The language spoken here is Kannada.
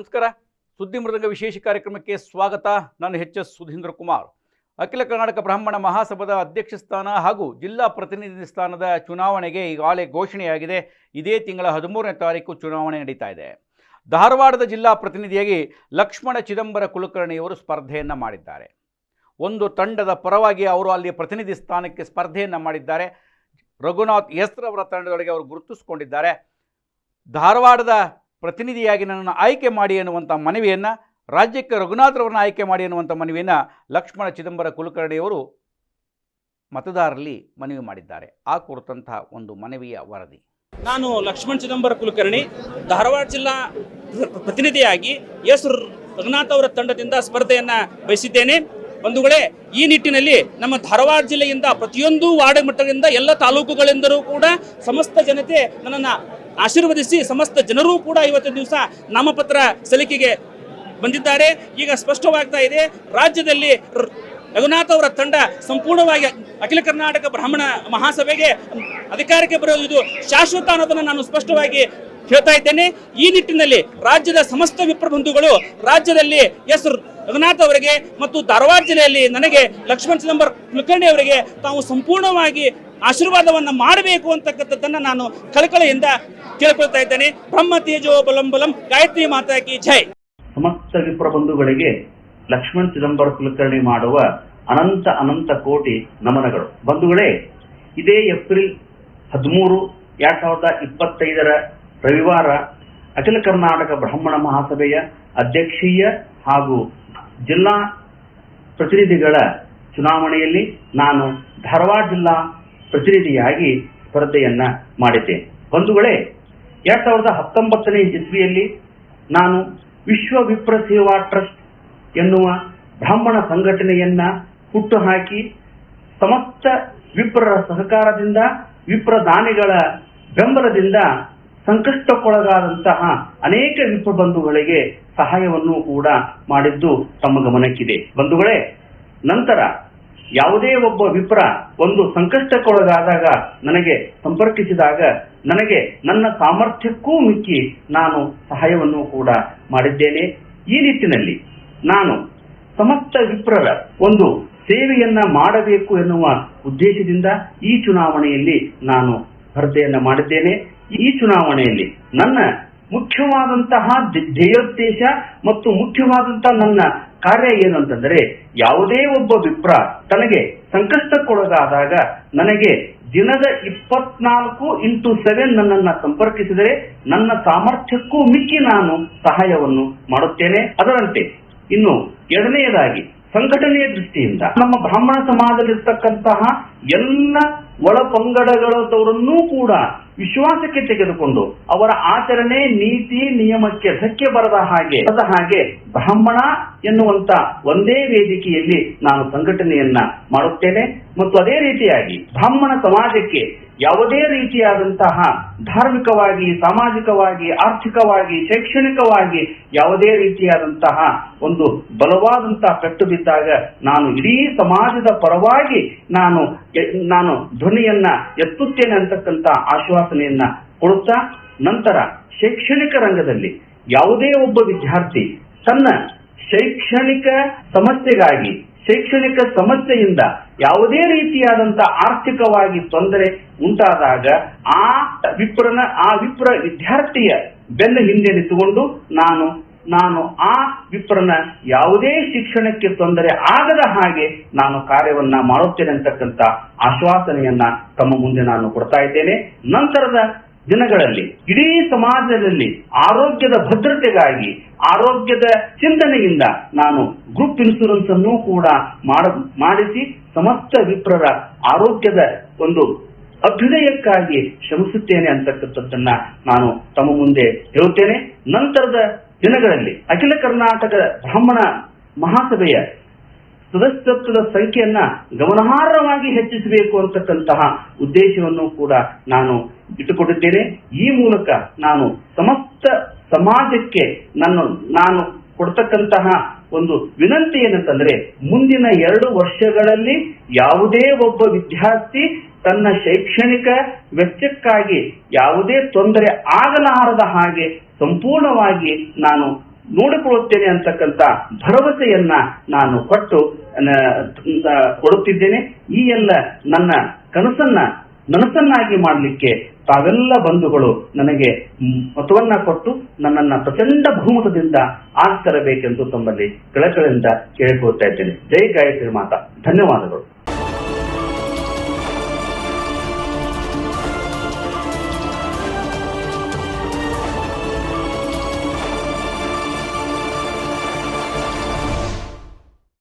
ನಮಸ್ಕಾರ. ಸುದ್ದಿ ಮೃದಂಗ ವಿಶೇಷ ಕಾರ್ಯಕ್ರಮಕ್ಕೆ ಸ್ವಾಗತ. ನಾನು ಎಚ್.ಎಸ್. ಸುಧೀಂದ್ರ ಕುಮಾರ್. ಅಖಿಲ ಕರ್ನಾಟಕ ಬ್ರಾಹ್ಮಣ ಮಹಾಸಭಾದ ಅಧ್ಯಕ್ಷ ಸ್ಥಾನ ಹಾಗೂ ಜಿಲ್ಲಾ ಪ್ರತಿನಿಧಿ ಸ್ಥಾನದ ಚುನಾವಣೆಗೆ ಈಗಾಗಲೇ ಘೋಷಣೆಯಾಗಿದೆ. ಇದೇ ತಿಂಗಳ 13ನೇ ತಾರೀಕು ಚುನಾವಣೆ ನಡೀತಾ ಇದೆ. ಧಾರವಾಡದ ಜಿಲ್ಲಾ ಪ್ರತಿನಿಧಿಯಾಗಿ ಲಕ್ಷ್ಮಣ ಚಿದಂಬರ ಕುಲಕರ್ಣಿಯವರು ಸ್ಪರ್ಧೆಯನ್ನು ಮಾಡಿದ್ದಾರೆ. ಒಂದು ತಂಡದ ಪರವಾಗಿ ಅವರು ಅಲ್ಲಿ ಪ್ರತಿನಿಧಿ ಸ್ಥಾನಕ್ಕೆ ಸ್ಪರ್ಧೆಯನ್ನು ಮಾಡಿದ್ದಾರೆ. ರಘುನಾಥ್ ಎಸ್ ರವರ ತಂಡದೊಳಗೆ ಅವರು ಗುರುತಿಸಿಕೊಂಡಿದ್ದಾರೆ. ಧಾರವಾಡದ ಪ್ರತಿನಿಧಿಯಾಗಿ ನನ್ನನ್ನು ಆಯ್ಕೆ ಮಾಡಿ ಎನ್ನುವಂಥ ಮನವಿಯನ್ನು, ರಾಜ್ಯಕ್ಕೆ ರಘುನಾಥ್ರವರನ್ನ ಆಯ್ಕೆ ಮಾಡಿ ಎನ್ನುವಂಥ ಮನವಿಯನ್ನು ಲಕ್ಷ್ಮಣ ಚಿದಂಬರ ಕುಲಕರ್ಣಿಯವರು ಮತದಾರರಲ್ಲಿ ಮನವಿ ಮಾಡಿದ್ದಾರೆ. ಆ ಕುರಿತಂತಹ ಒಂದು ಮನವಿಯ ವರದಿ. ನಾನು ಲಕ್ಷ್ಮಣ ಚಿದಂಬರ ಕುಲಕರ್ಣಿ ಧಾರವಾಡ ಜಿಲ್ಲಾ ಪ್ರತಿನಿಧಿಯಾಗಿ ಎಸ್ ರಘುನಾಥ್ ಅವರ ತಂಡದಿಂದ ಸ್ಪರ್ಧೆಯನ್ನು ಬಯಸಿದ್ದೇನೆ. ಬಂಧುಗಳೇ, ಈ ನಿಟ್ಟಿನಲ್ಲಿ ನಮ್ಮ ಧಾರವಾಡ ಜಿಲ್ಲೆಯಿಂದ ಪ್ರತಿಯೊಂದು ವಾರ್ಡ್ ಮಟ್ಟದಿಂದ ಎಲ್ಲ ತಾಲೂಕುಗಳಿಂದಲೂ ಕೂಡ ಸಮಸ್ತ ಜನತೆ ನನ್ನನ್ನು ಆಶೀರ್ವದಿಸಿ ಸಮಸ್ತ ಜನರೂ ಕೂಡ ಇವತ್ತಿನ ದಿವಸ ನಾಮಪತ್ರ ಸಲ್ಲಿಕೆಗೆ ಬಂದಿದ್ದಾರೆ. ಈಗ ಸ್ಪಷ್ಟವಾಗ್ತಾ ಇದೆ, ರಾಜ್ಯದಲ್ಲಿ ರಘುನಾಥ್ ಅವರ ತಂಡ ಸಂಪೂರ್ಣವಾಗಿ ಅಖಿಲ ಕರ್ನಾಟಕ ಬ್ರಾಹ್ಮಣ ಮಹಾಸಭೆಗೆ ಅಧಿಕಾರಕ್ಕೆ ಬರೋದು ಇದು ಶಾಶ್ವತ ಅನ್ನೋದನ್ನು ನಾನು ಸ್ಪಷ್ಟವಾಗಿ ಹೇಳ್ತಾ ಇದ್ದೇನೆ. ಈ ನಿಟ್ಟಿನಲ್ಲಿ ರಾಜ್ಯದ ಸಮಸ್ತ ವಿಪ್ರ ಬಂಧುಗಳು ರಾಜ್ಯದಲ್ಲಿ ಎಸ್ ರಘುನಾಥ್ ಅವರಿಗೆ ಮತ್ತು ಧಾರವಾಡ ಜಿಲ್ಲೆಯಲ್ಲಿ ನನಗೆ ಲಕ್ಷ್ಮಣ ಚಿದಂಬರ ಕುಲಕರ್ಣಿ ಅವರಿಗೆ ತಾವು ಸಂಪೂರ್ಣವಾಗಿ ಆಶೀರ್ವಾದವನ್ನು ಮಾಡಬೇಕು ಅಂತಕ್ಕಂಥದ್ದನ್ನು ನಾನು ಕಳಕಳಿಯಿಂದ ಕೇಳ್ಕೊಳ್ತಾ ಇದ್ದೇನೆ. ಬ್ರಹ್ಮ ತೇಜೋ ಬಲಂ ಬಲಂ, ಗಾಯತ್ರಿ ಮಾತಾ ಕಿ ಜೈ. ಸಮಸ್ತ ವಿಪ್ರ ಬಂಧುಗಳಿಗೆ ಲಕ್ಷ್ಮಣ ಚಿದಂಬರ ಕುಲಕರ್ಣಿ ಮಾಡುವ ಅನಂತ ಅನಂತ ಕೋಟಿ ನಮನಗಳು. ಬಂಧುಗಳೇ, ಇದೇ ಏಪ್ರಿಲ್ 13, 2025 ರವಿವಾರ ಅಖಿಲ ಕರ್ನಾಟಕ ಬ್ರಾಹ್ಮಣ ಮಹಾಸಭೆಯ ಅಧ್ಯಕ್ಷೀಯ ಹಾಗೂ ಜಿಲ್ಲಾ ಪ್ರತಿನಿಧಿಗಳ ಚುನಾವಣೆಯಲ್ಲಿ ನಾನು ಧಾರವಾಡ ಜಿಲ್ಲಾ ಪ್ರತಿನಿಧಿಯಾಗಿ ಸ್ಪರ್ಧೆಯನ್ನ ಮಾಡಿದ್ದೇನೆ. ಬಂಧುಗಳೇ, 2019ನೇ ಇಸ್ವಿಯಲ್ಲಿ ನಾನು ವಿಶ್ವ ವಿಪ್ರ ಸೇವಾ ಟ್ರಸ್ಟ್ ಎನ್ನುವ ಬ್ರಾಹ್ಮಣ ಸಂಘಟನೆಯನ್ನ ಹುಟ್ಟುಹಾಕಿ ಸಮಸ್ತ ವಿಪ್ರರ ಸಹಕಾರದಿಂದ, ವಿಪ್ರ ದಾನಿಗಳ ಬೆಂಬಲದಿಂದ ಸಂಕಷ್ಟಕ್ಕೊಳಗಾದಂತಹ ಅನೇಕ ವಿಪ್ರ ಬಂಧುಗಳಿಗೆ ಸಹಾಯವನ್ನು ಕೂಡ ಮಾಡಿದ್ದು ತಮ್ಮ ಗಮನಕ್ಕಿದೆ. ಬಂಧುಗಳೇ, ನಂತರ ಯಾವುದೇ ಒಬ್ಬ ವಿಪ್ರ ಒಂದು ಸಂಕಷ್ಟಕ್ಕೊಳಗಾದಾಗ ನನಗೆ ಸಂಪರ್ಕಿಸಿದಾಗ ನನಗೆ ನನ್ನ ಸಾಮರ್ಥ್ಯಕ್ಕೂ ಮಿಕ್ಕಿ ನಾನು ಸಹಾಯವನ್ನು ಕೂಡ ಮಾಡಿದ್ದೇನೆ. ಈ ನಿಟ್ಟಿನಲ್ಲಿ ನಾನು ಸಮಸ್ತ ವಿಪ್ರರ ಒಂದು ಸೇವೆಯನ್ನ ಮಾಡಬೇಕು ಎನ್ನುವ ಉದ್ದೇಶದಿಂದ ಈ ಚುನಾವಣೆಯಲ್ಲಿ ನಾನು ಸ್ಪರ್ಧೆಯನ್ನ ಮಾಡಿದ್ದೇನೆ. ಈ ಚುನಾವಣೆಯಲ್ಲಿ ನನ್ನ ಮುಖ್ಯವಾದಂತಹ ಧ್ಯೇಯೋದ್ದೇಶ ಮತ್ತು ಮುಖ್ಯವಾದಂತಹ ನನ್ನ ಕಾರ್ಯ ಏನು ಅಂತಂದರೆ, ಯಾವುದೇ ಒಬ್ಬ ವಿಪ್ರ ತನಗೆ ಸಂಕಷ್ಟಕ್ಕೊಳಗಾದಾಗ ನನಗೆ ದಿನದ 24x7 ನನ್ನನ್ನು ಸಂಪರ್ಕಿಸಿದರೆ ನನ್ನ ಸಾಮರ್ಥ್ಯಕ್ಕೂ ಮಿಕ್ಕಿ ನಾನು ಸಹಾಯವನ್ನು ಮಾಡುತ್ತೇನೆ. ಅದರಂತೆ ಇನ್ನು ಎರಡನೆಯದಾಗಿ ಸಂಘಟನೆಯ ದೃಷ್ಟಿಯಿಂದ ನಮ್ಮ ಬ್ರಾಹ್ಮಣ ಸಮಾಜದಲ್ಲಿರ್ತಕ್ಕಂತಹ ಎಲ್ಲ ಒಳ ಪಂಗಡಗಳವರನ್ನೂ ಕೂಡ ವಿಶ್ವಾಸಕ್ಕೆ ತೆಗೆದುಕೊಂಡು ಅವರ ಆಚರಣೆ ನೀತಿ ನಿಯಮಕ್ಕೆ ಧಕ್ಕೆ ಬರದ ಹಾಗೆ ಬ್ರಾಹ್ಮಣ ಎನ್ನುವಂತ ಒಂದೇ ವೇದಿಕೆಯಲ್ಲಿ ನಾನು ಸಂಘಟನೆಯನ್ನ ಮಾಡುತ್ತೇನೆ. ಮತ್ತು ಅದೇ ರೀತಿಯಾಗಿ ಬ್ರಾಹ್ಮಣ ಸಮಾಜಕ್ಕೆ ಯಾವುದೇ ರೀತಿಯಾದಂತಹ ಧಾರ್ಮಿಕವಾಗಿ, ಸಾಮಾಜಿಕವಾಗಿ, ಆರ್ಥಿಕವಾಗಿ, ಶೈಕ್ಷಣಿಕವಾಗಿ ಯಾವುದೇ ರೀತಿಯಾದಂತಹ ಒಂದು ಬಲವಾದಂತಹ ಪೆಟ್ಟು ಬಿದ್ದಾಗ ನಾನು ಇಡೀ ಸಮಾಜದ ಪರವಾಗಿ ನಾನು ಧ್ವನಿಯನ್ನ ಎತ್ತುತ್ತೇನೆ ಅಂತಕ್ಕಂಥ ಆಶ್ವಾಸನೆಯನ್ನ ಕೊಡುತ್ತಾ, ನಂತರ ಶೈಕ್ಷಣಿಕ ರಂಗದಲ್ಲಿ ಯಾವುದೇ ಒಬ್ಬ ವಿದ್ಯಾರ್ಥಿ ತನ್ನ ಶೈಕ್ಷಣಿಕ ಸಮಸ್ಯೆಗಾಗಿ, ಶೈಕ್ಷಣಿಕ ಸಮಸ್ಯೆಯಿಂದ ಯಾವುದೇ ರೀತಿಯಾದಂತಹ ಆರ್ಥಿಕವಾಗಿ ತೊಂದರೆ ಉಂಟಾದಾಗ ಆ ವಿಪ್ರ ವಿದ್ಯಾರ್ಥಿಯ ಬೆನ್ನ ಹಿಂದೆ ನಿಂತುಕೊಂಡು ನಾನು ಆ ವಿಪ್ರನ ಯಾವುದೇ ಶಿಕ್ಷಣಕ್ಕೆ ತೊಂದರೆ ಆಗದ ಹಾಗೆ ನಾನು ಕಾರ್ಯವನ್ನ ಮಾಡುತ್ತೇನೆ ಅಂತಕ್ಕಂಥ ಆಶ್ವಾಸನೆಯನ್ನ ತಮ್ಮ ಮುಂದೆ ನಾನು ಕೊಡ್ತಾ ಇದ್ದೇನೆ. ನಂತರದ ದಿನಗಳಲ್ಲಿ ಇಡೀ ಸಮಾಜದಲ್ಲಿ ಆರೋಗ್ಯದ ಭದ್ರತೆಗಾಗಿ, ಆರೋಗ್ಯದ ಚಿಂತನೆಯಿಂದ ನಾನು ಗ್ರೂಪ್ ಇನ್ಶೂರೆನ್ಸ್ ಅನ್ನು ಕೂಡ ಮಾಡಿಸಿ ಸಮಸ್ತ ವಿಪ್ರರ ಆರೋಗ್ಯದ ಒಂದು ಅಭ್ಯುದಯಕ್ಕಾಗಿ ಶ್ರಮಿಸುತ್ತೇನೆ ಅಂತಕ್ಕಂಥದ್ದನ್ನ ನಾನು ತಮ್ಮ ಮುಂದೆ ಹೇಳುತ್ತೇನೆ. ನಂತರದ ದಿನಗಳಲ್ಲಿ ಅಖಿಲ ಕರ್ನಾಟಕ ಬ್ರಾಹ್ಮಣ ಮಹಾಸಭೆಯ ಸದಸ್ಯತ್ವದ ಸಂಖ್ಯೆಯನ್ನ ಗಮನಾರ್ಹವಾಗಿ ಹೆಚ್ಚಿಸಬೇಕು ಅಂತಕ್ಕಂತಹ ಉದ್ದೇಶವನ್ನು ಕೂಡ ನಾನು ಇಟ್ಟುಕೊಂಡಿದ್ದೇನೆ. ಈ ಮೂಲಕ ನಾನು ಸಮಸ್ತ ಸಮಾಜಕ್ಕೆ ನಾನು ಕೊಡ್ತಕ್ಕಂತಹ ಒಂದು ವಿನಂತಿ ಏನಂತಂದ್ರೆ, ಮುಂದಿನ 2 ವರ್ಷಗಳಲ್ಲಿ ಯಾವುದೇ ಒಬ್ಬ ವಿದ್ಯಾರ್ಥಿ ತನ್ನ ಶೈಕ್ಷಣಿಕ ವೆಚ್ಚಕ್ಕಾಗಿ ಯಾವುದೇ ತೊಂದರೆ ಆಗಲಾರದ ಹಾಗೆ ಸಂಪೂರ್ಣವಾಗಿ ನಾನು ನೋಡಿಕೊಳ್ಳುತ್ತೇನೆ ಅಂತಕ್ಕಂಥ ಭರವಸೆಯನ್ನ ನಾನು ಕೊಡುತ್ತಿದ್ದೇನೆ. ಈ ಎಲ್ಲ ನನ್ನ ನನಸನ್ನಾಗಿ ಮಾಡಲಿಕ್ಕೆ ತಾವೆಲ್ಲ ಬಂಧುಗಳು ನನಗೆ ಮತವನ್ನ ಕೊಟ್ಟು ನನ್ನನ್ನ ಪ್ರಚಂಡ ಬಹುಮತದಿಂದ ಆರಿಸ್ತರಬೇಕೆಂದು ತಮ್ಮಲ್ಲಿ ಕಳಕಳಿಯಿಂದ ಕೇಳಿಕೊಳ್ತಾ ಇದ್ದೇನೆ. ಜೈ ಗಾಯತ್ರಿ ಮಾತಾ. ಧನ್ಯವಾದಗಳು.